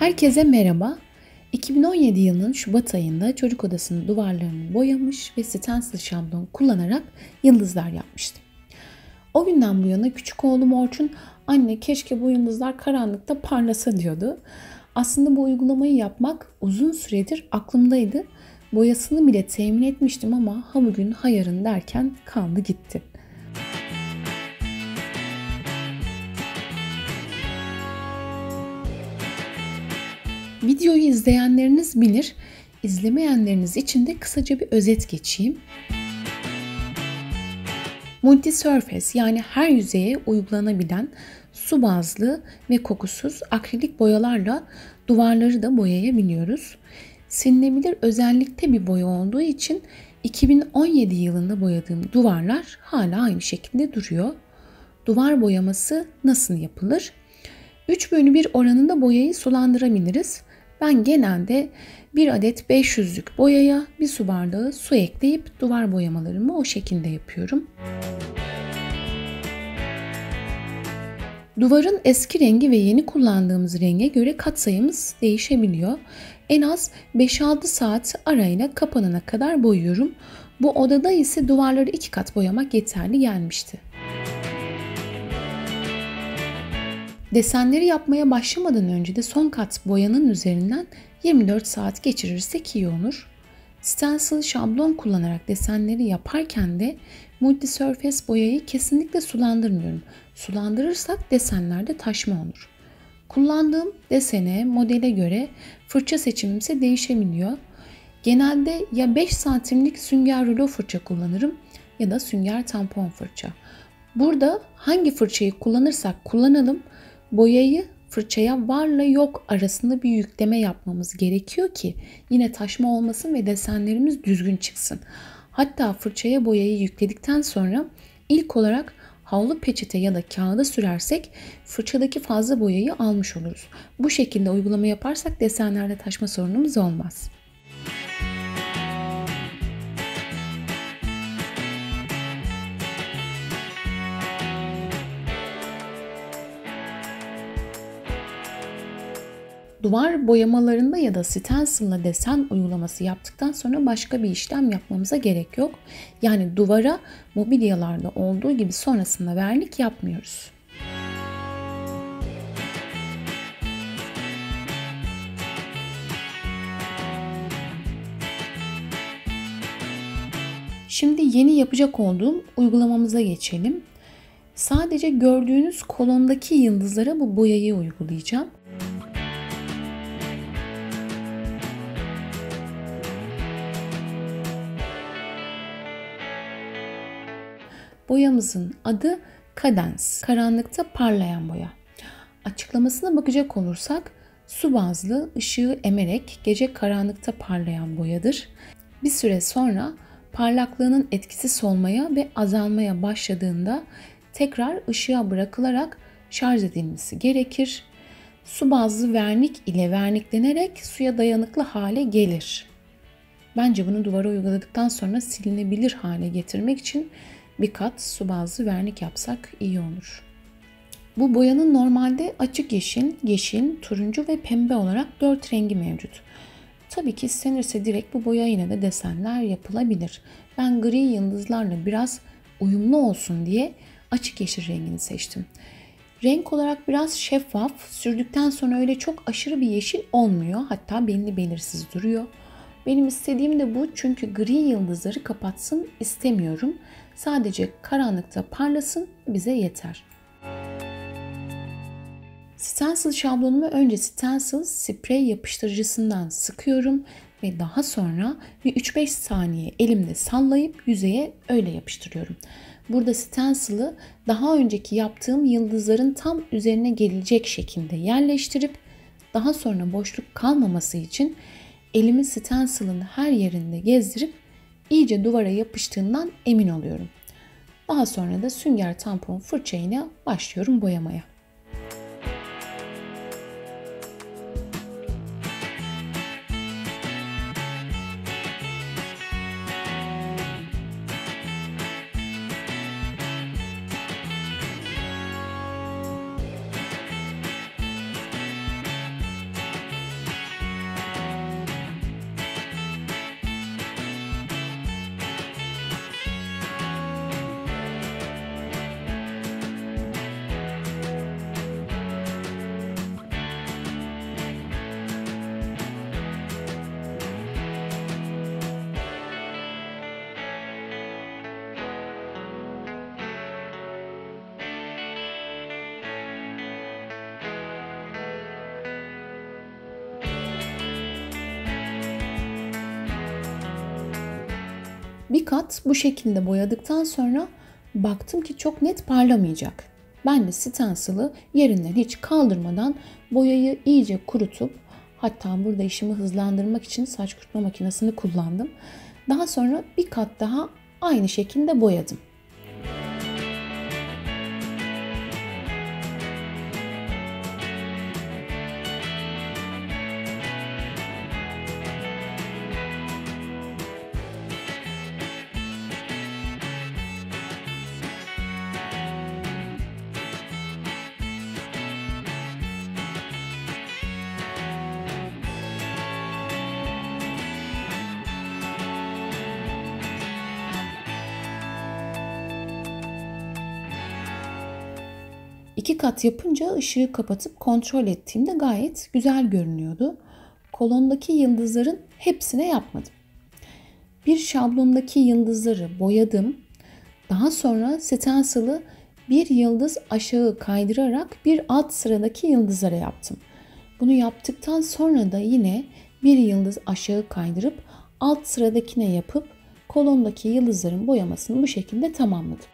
Herkese merhaba. 2017 yılının Şubat ayında çocuk odasının duvarlarını boyamış ve stencil şablon kullanarak yıldızlar yapmıştım. O günden bu yana küçük oğlum Orçun, "Anne, keşke bu yıldızlar karanlıkta parlasa," diyordu. Aslında bu uygulamayı yapmak uzun süredir aklımdaydı. Boyasını bile temin etmiştim ama ha bugün ha yarın derken kaldı gitti. Videoyu izleyenleriniz bilir, izlemeyenleriniz için de kısaca bir özet geçeyim. Multi-surface, yani her yüzeye uygulanabilen su bazlı ve kokusuz akrilik boyalarla duvarları da boyayabiliyoruz. Silinebilir özellikte bir boya olduğu için 2017 yılında boyadığım duvarlar hala aynı şekilde duruyor. Duvar boyaması nasıl yapılır? 3/1 oranında boyayı sulandırabiliriz. Ben genelde bir adet 500'lük boyaya bir su bardağı su ekleyip duvar boyamalarımı o şekilde yapıyorum. Duvarın eski rengi ve yeni kullandığımız renge göre katsayımız değişebiliyor. En az 5-6 saat arayla kapanana kadar boyuyorum. Bu odada ise duvarları 2 kat boyamak yeterli gelmişti. Desenleri yapmaya başlamadan önce de son kat boyanın üzerinden 24 saat geçirirsek iyi olur. Stencil şablon kullanarak desenleri yaparken de multi-surface boyayı kesinlikle sulandırmıyorum. Sulandırırsak desenlerde taşma olur. Kullandığım desene, modele göre fırça seçimim ise değişebiliyor. Genelde ya 5 santimlik sünger rulo fırça kullanırım ya da sünger tampon fırça. Burada hangi fırçayı kullanırsak kullanalım, boyayı fırçaya varla yok arasında bir yükleme yapmamız gerekiyor ki yine taşma olmasın ve desenlerimiz düzgün çıksın. Hatta fırçaya boyayı yükledikten sonra ilk olarak havlu peçete ya da kağıda sürersek fırçadaki fazla boyayı almış oluruz. Bu şekilde uygulama yaparsak desenlerde taşma sorunumuz olmaz. Duvar boyamalarında ya da stencil'la desen uygulaması yaptıktan sonra başka bir işlem yapmamıza gerek yok. Yani duvara mobilyalarda olduğu gibi sonrasında vernik yapmıyoruz. Şimdi yeni yapacak olduğum uygulamamıza geçelim. Sadece gördüğünüz kolondaki yıldızlara bu boyayı uygulayacağım. Boyamızın adı Cadence, karanlıkta parlayan boya. Açıklamasına bakacak olursak, su bazlı ışığı emerek gece karanlıkta parlayan boyadır. Bir süre sonra parlaklığının etkisi solmaya ve azalmaya başladığında tekrar ışığa bırakılarak şarj edilmesi gerekir. Su bazlı vernik ile verniklenerek suya dayanıklı hale gelir. Bence bunu duvara uyguladıktan sonra silinebilir hale getirmek için bir kat su bazlı vernik yapsak iyi olur. Bu boyanın normalde açık yeşil, yeşil, turuncu ve pembe olarak 4 rengi mevcut. Tabii ki istenirse direkt bu boya yine de desenler yapılabilir. Ben gri yıldızlarla biraz uyumlu olsun diye açık yeşil rengini seçtim. Renk olarak biraz şeffaf, sürdükten sonra öyle çok aşırı bir yeşil olmuyor. Hatta belli belirsiz duruyor. Benim istediğim de bu, çünkü gri yıldızları kapatsın istemiyorum. Sadece karanlıkta parlasın, bize yeter. Stencil şablonumu önce stencil sprey yapıştırıcısından sıkıyorum ve daha sonra bir 3-5 saniye elimde sallayıp yüzeye öyle yapıştırıyorum. Burada stencil'ı daha önceki yaptığım yıldızların tam üzerine gelecek şekilde yerleştirip daha sonra boşluk kalmaması için elimi stencil'ın her yerinde gezdirip iyice duvara yapıştığından emin oluyorum. Daha sonra da sünger tampon fırçayla başlıyorum boyamaya. Bir kat bu şekilde boyadıktan sonra baktım ki çok net parlamayacak. Ben de stencil'ı yerinden hiç kaldırmadan boyayı iyice kurutup, hatta burada işimi hızlandırmak için saç kurutma makinesini kullandım. Daha sonra bir kat daha aynı şekilde boyadım. İki kat yapınca ışığı kapatıp kontrol ettiğimde gayet güzel görünüyordu. Kolondaki yıldızların hepsine yapmadım. Bir şablondaki yıldızları boyadım. Daha sonra stencil'ı bir yıldız aşağı kaydırarak bir alt sıradaki yıldızlara yaptım. Bunu yaptıktan sonra da yine bir yıldız aşağı kaydırıp alt sıradakine yapıp kolondaki yıldızların boyamasını bu şekilde tamamladım.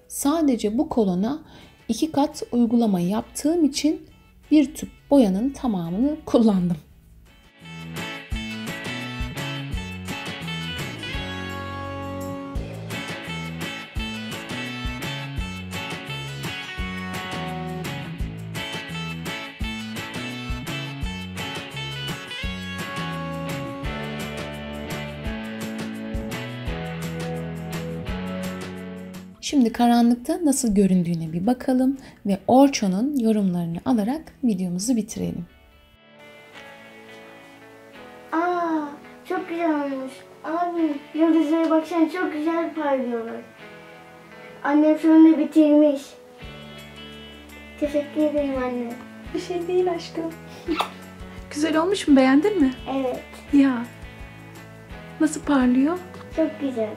Sadece bu kolona 2 kat uygulama yaptığım için bir tüp boyanın tamamını kullandım. Şimdi karanlıkta nasıl göründüğüne bir bakalım ve Orço'nun yorumlarını alarak videomuzu bitirelim. Çok güzel olmuş. Abi yıldızlara baksana, çok güzel parlıyorlar. Annem sonunda bitirmiş. Teşekkür ederim anne. Bir şey değil aşkım. Güzel olmuş mu? Beğendin mi? Evet. Ya. Nasıl parlıyor? Çok güzel.